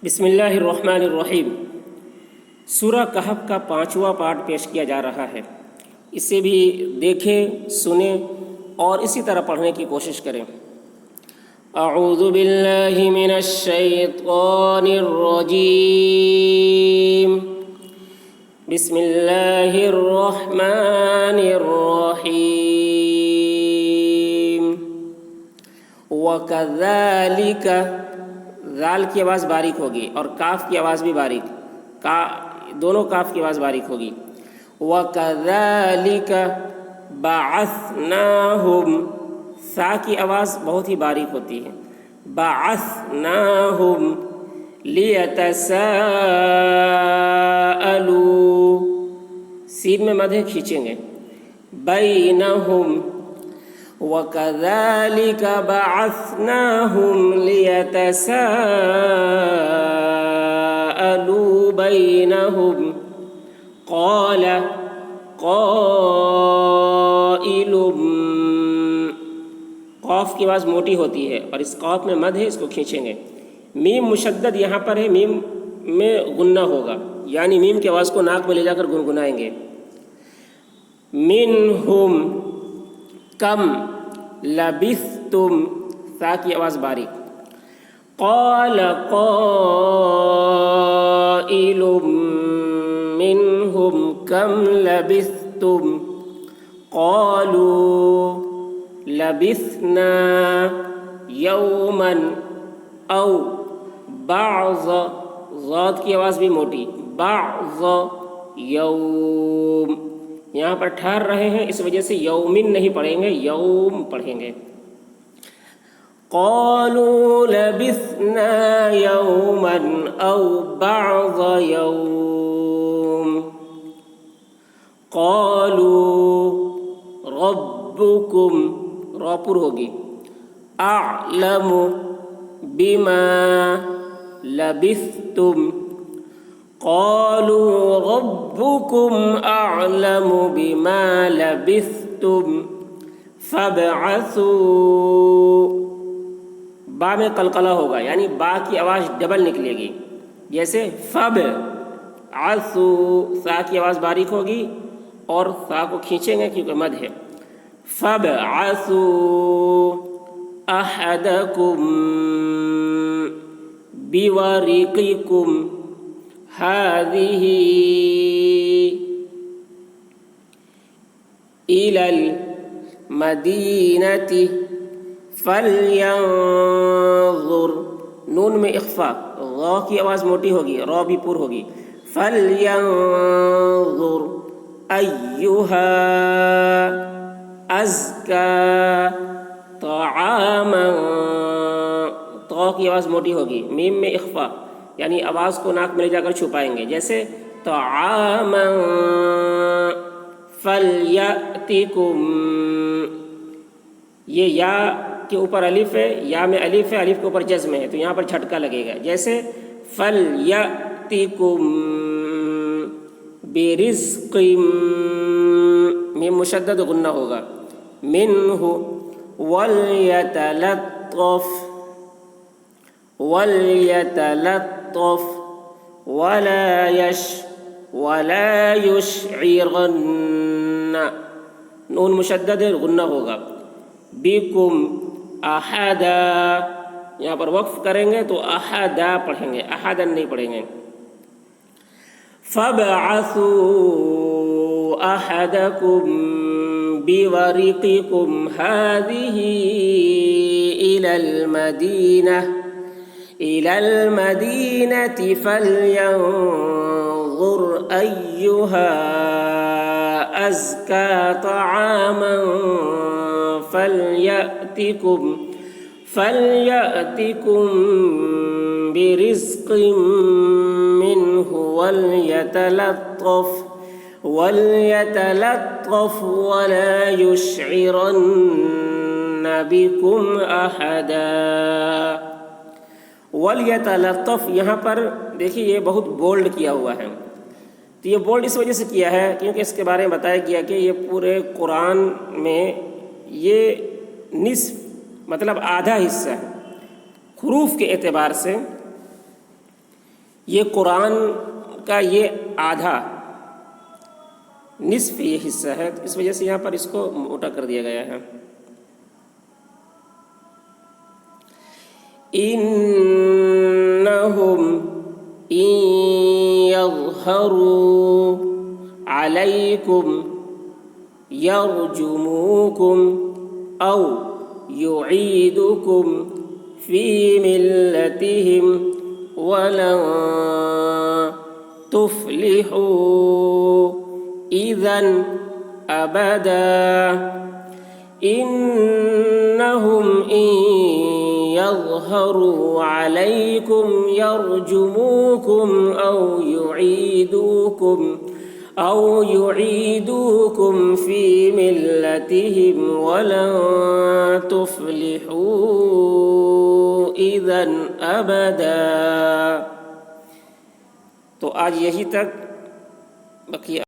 बिस्मिल्लाहिर्रहमानिर्रहीम। सूरह कहफ का 5वां पार्ट पेश किया जा रहा है। इसे भी देखें, सुने और इसी तरह पढ़ने की कोशिश करें। अऊज़ु बिल्लाहि मिनश शैतानिर रजीम। बिस्मिल्लाहिर्रहमानिर्रहीम। वकज़ालिका, ज़ाल की आवाज़ बारीक होगी और काफ की आवाज़ भी बारीक, दोनों काफ की आवाज़ बारीक होगी। वकज़ालिका बअसनाहुम, सा की आवाज़ बहुत ही बारीक होती है। बअसनाहुम लियतसाअलू, सीन में मद है, खींचेंगे। बैनहुम, वकज़ालिक बअसनाहुम लियतसाअलू बैनहुम क़ाल क़ाइलुम, क़ाफ की आवाज़ मोटी होती है और इस क़ाफ में मद है, इसको खींचेंगे। मीम मुशद्दद यहाँ पर है, मीम में गुन्ना होगा, यानी मीम की आवाज़ को नाक में ले जाकर गुनगुनाएंगे। मिनहुम कम लबिस्थुम, सा की आवाज़ बारीक। क़ाल क़ाइलुम मिनहुम कम लबिस्थुम क़ालू लबिस्ना यौमन औ बअज़, ज़ाद की आवाज़ भी मोटी, बअज़ यौम, यहाँ पर ठहर रहे हैं, इस वजह से यौमिन नहीं पढ़ेंगे, यौम पढ़ेंगे। क़ालू लबिस्ना यौमन औ बअज़ यौम क़ालू रब्बुकुम, रॉपुर होगी, अअलमु बिमा लबिस्थुम क़ालू रब्बुकुम अअलमु बिमा लबिस्थुम फबअसू, बा में कलकला होगा, यानी बा की आवाज़ डबल निकलेगी। जैसे फब आसू, सा की आवाज़ बारीक होगी और सा को खींचेंगे क्योंकि मद है। फब आसू अहदकुम बिवरिकिकुम हाज़िही इलल मदीनति फलयंजुर, नून में इख्फा, ग़ा की आवाज़ मोटी होगी, रॉ भी पुर होगी। फलयंजुर अय्युहा अज़का तआमन, तो की आवाज़ मोटी होगी, मीम में इख्फा, यानी आवाज़ को नाक में ले जाकर छुपाएंगे। जैसे तआमन फलयअतिकुम, ये या के ऊपर अलिफ है, या में अलिफ है, अलिफ के ऊपर जज़्म है, तो यहाँ पर झटका लगेगा। जैसे फलयअतिकुम बिरिज़्क़िम, मीम मुशद्दद गुन्ना होगा। मिन्हु वलयतलत्तफ़ वला युशइरन्न, नून मुशद्दद गुन्ना होगा। बिकुम अहदा, यहाँ पर वक्फ करेंगे तो अहदा पढ़ेंगे, अहदन नहीं पढ़ेंगे। फबअसू अहदकुम बिवरिकिकुम हाज़िही इलल मदीनति फलयंजुर अय्युहा अज़का तआमन फलयअतिकुम बिरिज़्क़िम मिन्हु वलयतलत्तफ़ वला युशइरन्न बिकुम अहदा। वलयतलत्तफ़, यहाँ पर देखिए ये बहुत बोल्ड किया हुआ है। तो ये बोल्ड इस वजह से किया है क्योंकि इसके बारे में बताया गया कि ये पूरे कुरान में ये निस्फ मतलब आधा हिस्सा है, हुरूफ के एतबार से ये कुरान का ये आधा निस्फ ये हिस्सा है, तो इस वजह से यहाँ पर इसको मोटा कर दिया गया है। इन्नहुम इन यज़हरू अलैकुम यरजुमूकुम औ युईदुकुम फी मिल्लतिहिम वलन तुफ्लिहू इज़न अबदा। इन्नहुम इन यज़हरू अलैकुम यरजुमूकुम औ युईदुकुम फी मिल्लतिहिम वलन तुफ्लिहू इज़न अबदा। तो आज यही तक, बाकी